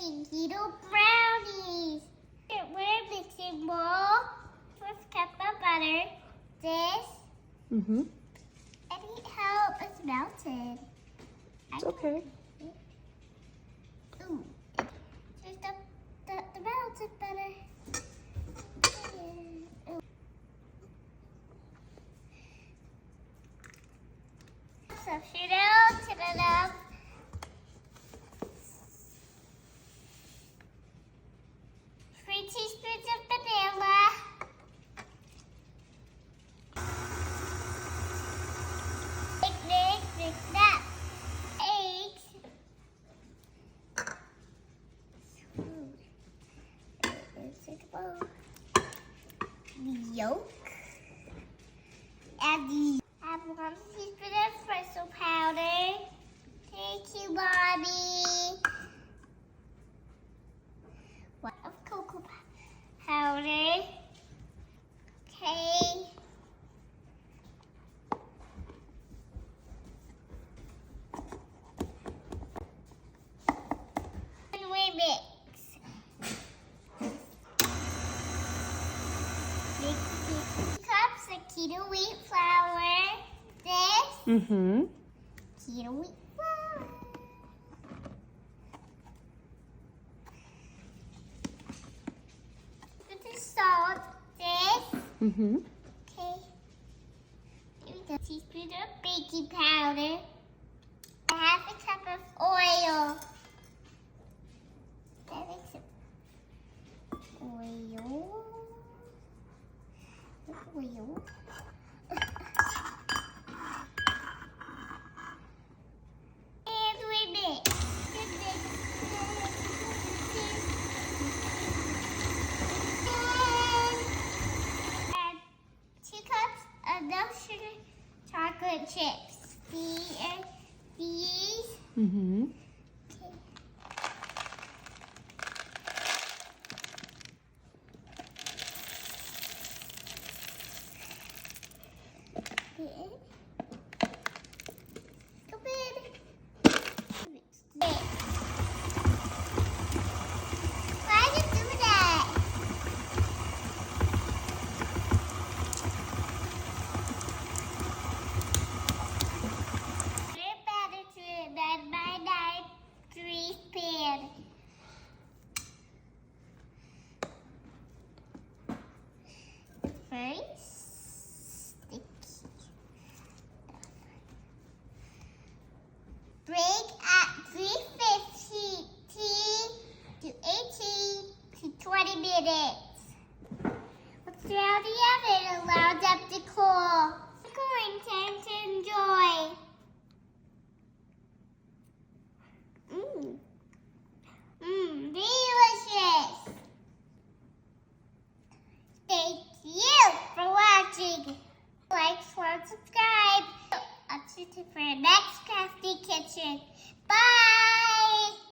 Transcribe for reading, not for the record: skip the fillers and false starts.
making keto brownies. We're mixing bowl with cup of butter. This. And how it's melted. it's okay. Ooh, just the melted butter. Ooh. So to the love. 3 teaspoons of vanilla. Mix that. Eggs. The yolk. Add 1 teaspoon of espresso powder. Thank you, Bobby. 1 of cocoa powder. Okay. And we mix. Mix 2 cups of keto wheat flour. This. Keto wheat flour. Put the salt. This. Okay. Here we go. Teaspoon of baking powder. 1/2 cup of oil. That makes it oil. Oil. And we mix. Add 2 cups of no sugar chocolate chips. These. Okay. Come in. Mix. Why did you do that? Put batter to a 9x9 grease pan. First, sticky. Break at 350 to 18 to 20 minutes. Let's throw the oven and allow them to cool. Cooling time to enjoy.